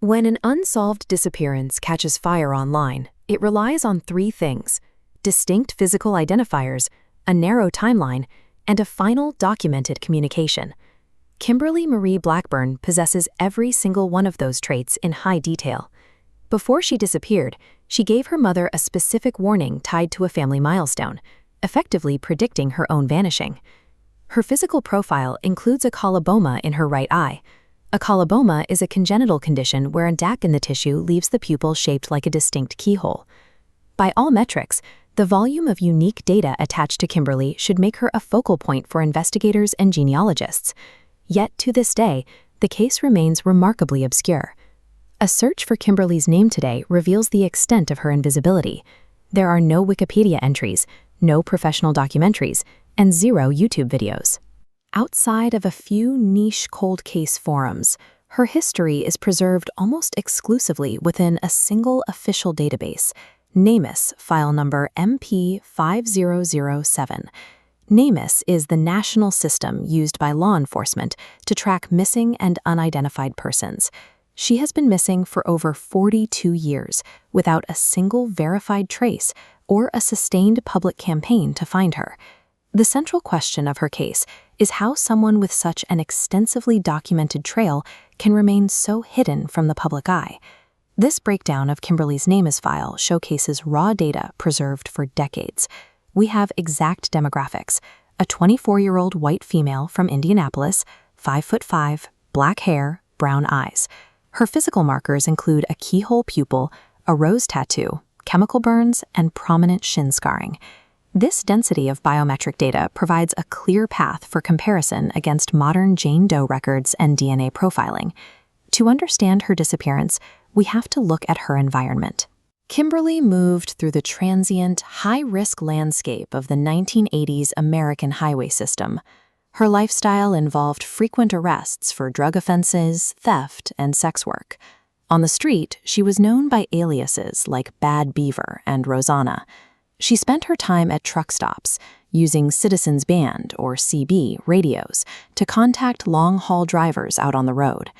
When an unsolved disappearance catches fire online, it relies on three things: distinct physical identifiers, a narrow timeline, and a final documented communication. Kimberly Marie Blackburn possesses every single one of those traits in high detail. Before she disappeared, she gave her mother a specific warning tied to a family milestone, effectively predicting her own vanishing. Her physical profile includes a coloboma in her right eye. A coloboma is a congenital condition where a DAC in the tissue leaves the pupil shaped like a distinct keyhole. By all metrics, the volume of unique data attached to Kimberly should make her a focal point for investigators and genealogists. Yet, to this day, the case remains remarkably obscure. A search for Kimberly's name today reveals the extent of her invisibility. There are no Wikipedia entries, no professional documentaries, and zero YouTube videos. Outside of a few niche cold case forums, her history is preserved almost exclusively within a single official database, NamUs, file number MP5007. NamUs is the national system used by law enforcement to track missing and unidentified persons. She has been missing for over 42 years without a single verified trace or a sustained public campaign to find her. The central question of her case is how someone with such an extensively documented trail can remain so hidden from the public eye. This breakdown of Kimberly's NamUs file showcases raw data preserved for decades. We have exact demographics: a 24-year-old white female from Indianapolis, 5'5", black hair, brown eyes. Her physical markers include a keyhole pupil, a rose tattoo, chemical burns, and prominent shin scarring. This density of biometric data provides a clear path for comparison against modern Jane Doe records and DNA profiling. To understand her disappearance, we have to look at her environment. Kimberly moved through the transient, high-risk landscape of the 1980s American highway system. Her lifestyle involved frequent arrests for drug offenses, theft, and sex work. On the street, she was known by aliases like Bad Beaver and Rosanna. She spent her time at truck stops, using Citizens Band, or CB, radios to contact long-haul drivers out on the road.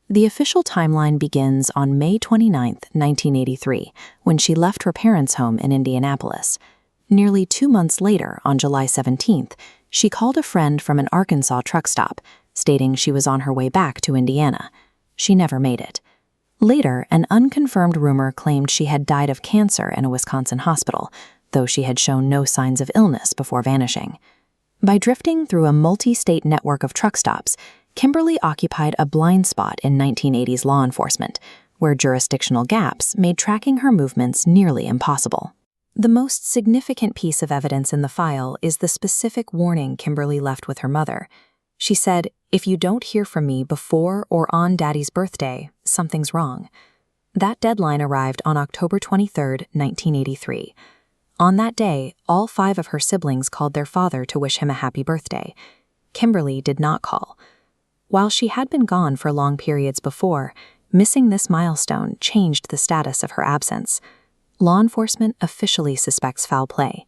The official timeline begins on May 29, 1983, when she left her parents' home in Indianapolis. Nearly 2 months later, on July 17th, she called a friend from an Arkansas truck stop, stating she was on her way back to Indiana. She never made it. Later, an unconfirmed rumor claimed she had died of cancer in a Wisconsin hospital, though she had shown no signs of illness before vanishing. By drifting through a multi-state network of truck stops, Kimberly occupied a blind spot in 1980s law enforcement, where jurisdictional gaps made tracking her movements nearly impossible. The most significant piece of evidence in the file is the specific warning Kimberly left with her mother. She said, "If you don't hear from me before or on Daddy's birthday, something's wrong." That deadline arrived on October 23, 1983. On that day, all 5 of her siblings called their father to wish him a happy birthday. Kimberly did not call. While she had been gone for long periods before, missing this milestone changed the status of her absence. Law enforcement officially suspects foul play.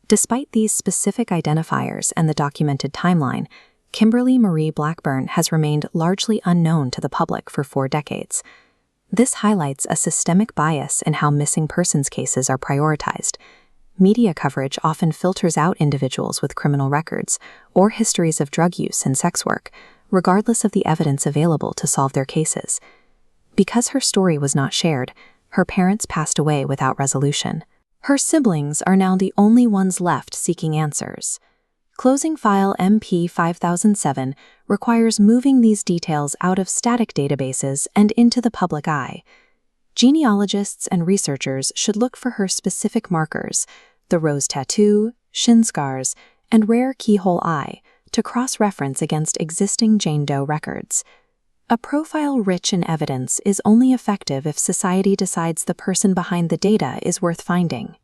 Despite these specific identifiers and the documented timeline, Kimberly Marie Blackburn has remained largely unknown to the public for 4 decades. This highlights a systemic bias in how missing persons cases are prioritized. Media coverage often filters out individuals with criminal records or histories of drug use and sex work, regardless of the evidence available to solve their cases. Because her story was not shared, her parents passed away without resolution. Her siblings are now the only ones left seeking answers. Closing file MP5007 requires moving these details out of static databases and into the public eye. Genealogists and researchers should look for her specific markers, the rose tattoo, shin scars, and rare keyhole eye, to cross-reference against existing Jane Doe records. A profile rich in evidence is only effective if society decides the person behind the data is worth finding.